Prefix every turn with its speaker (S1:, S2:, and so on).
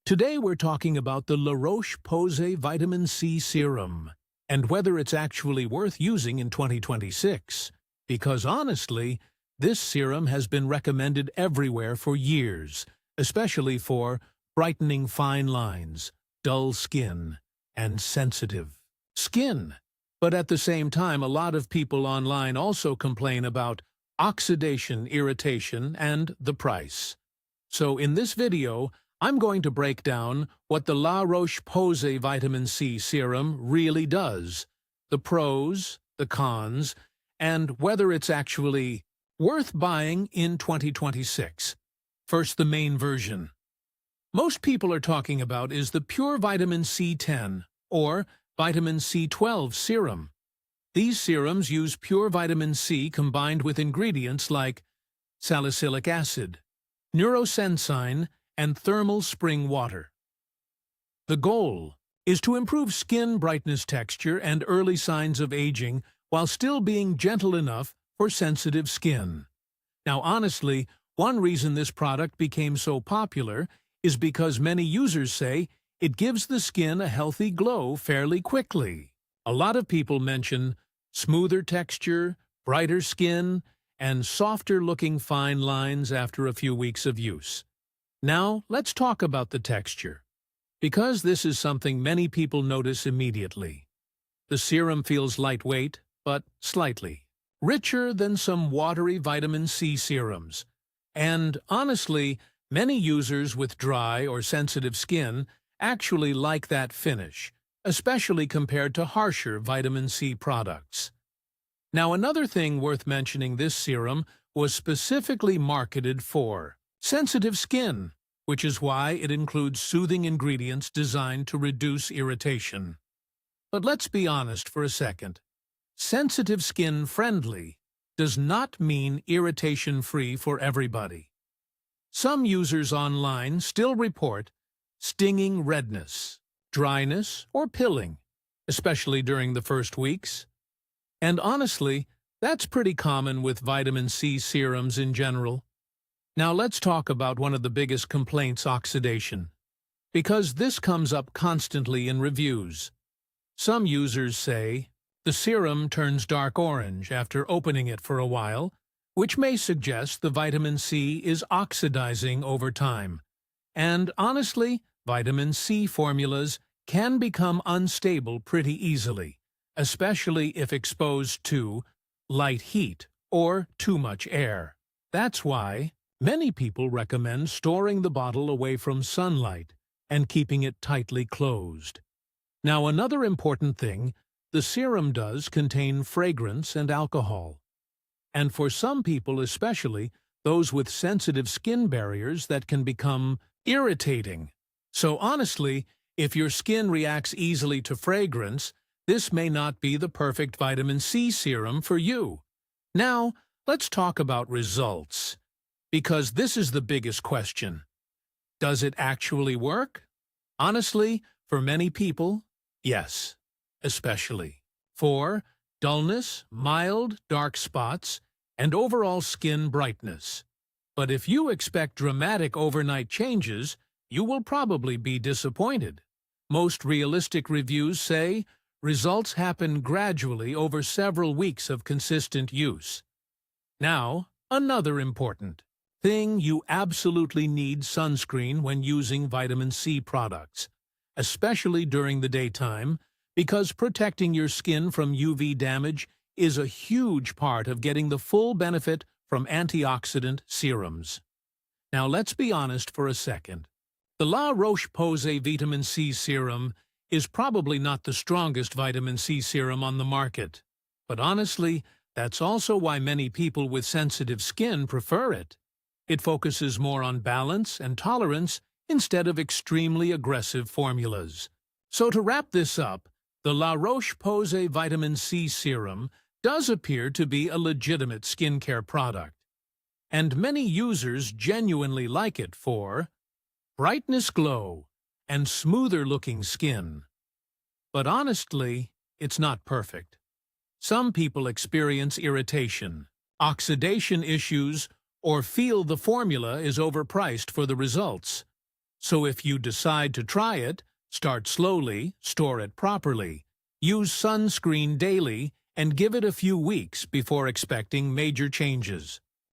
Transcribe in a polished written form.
S1: Today we're talking about the Roche Posay Vitamin C Serum and whether it's actually worth using in 2026. Because honestly, this serum has been recommended everywhere for years, especially for brightening fine lines, dull skin, and sensitive skin. But at the same time, a lot of people online also complain about oxidation, irritation, and the price. So in this video, I'm going to break down what the La Roche-Posay Vitamin C Serum really does, the pros, the cons, and whether it's actually worth buying in 2026. First, the main version. Most people are talking about is the Pure Vitamin C10 or Vitamin C12 serum. These serums use pure vitamin C combined with ingredients like salicylic acid, neurosensine, and thermal spring water. The goal is to improve skin brightness, texture, and early signs of aging while still being gentle enough for sensitive skin. Now honestly, one reason this product became so popular is because many users say it gives the skin a healthy glow fairly quickly. A lot of people mention smoother texture, brighter skin, and softer-looking fine lines after a few weeks of use. Now, let's talk about the texture, because this is something many people notice immediately. The serum feels lightweight, but slightly richer than some watery vitamin C serums. And honestly, many users with dry or sensitive skin actually like that finish, especially compared to harsher vitamin C products. Now, another thing worth mentioning, this serum was specifically marketed for sensitive skin, which is why it includes soothing ingredients designed to reduce irritation. But let's be honest for a second. Sensitive skin friendly does not mean irritation-free for everybody. Some users online still report stinging redness, dryness, or pilling, especially during the first weeks. And honestly, that's pretty common with vitamin C serums in general. Now let's talk about one of the biggest complaints, oxidation, because this comes up constantly in reviews. Some users say the serum turns dark orange after opening it for a while, which may suggest the vitamin C is oxidizing over time. And honestly, vitamin C formulas can become unstable pretty easily, especially if exposed to light heat or too much air. That's why many people recommend storing the bottle away from sunlight and keeping it tightly closed. Now, another important thing, the serum does contain fragrance and alcohol. And for some people, especially those with sensitive skin barriers, that can become irritating. So honestly, if your skin reacts easily to fragrance, this may not be the perfect vitamin C serum for you. Now, let's talk about results, because this is the biggest question. Does it actually work? Honestly, for many people, yes, especially for dullness, mild dark spots, and overall skin brightness. But if you expect dramatic overnight changes, you will probably be disappointed. Most realistic reviews say results happen gradually over several weeks of consistent use. Now, another important thing, you absolutely need sunscreen when using vitamin C products, especially during the daytime, because protecting your skin from UV damage is a huge part of getting the full benefit from antioxidant serums. Now let's be honest for a second. The La Roche-Posay Vitamin C Serum is probably not the strongest vitamin C serum on the market. But honestly, that's also why many people with sensitive skin prefer it. It focuses more on balance and tolerance instead of extremely aggressive formulas. So to wrap this up, the La Roche-Posay Vitamin C Serum does appear to be a legitimate skincare product. And many users genuinely like it for brightness, glow, and smoother-looking skin. But honestly, it's not perfect. Some people experience irritation, oxidation issues, or feel the formula is overpriced for the results. So if you decide to try it, start slowly, store it properly, use sunscreen daily, and give it a few weeks before expecting major changes.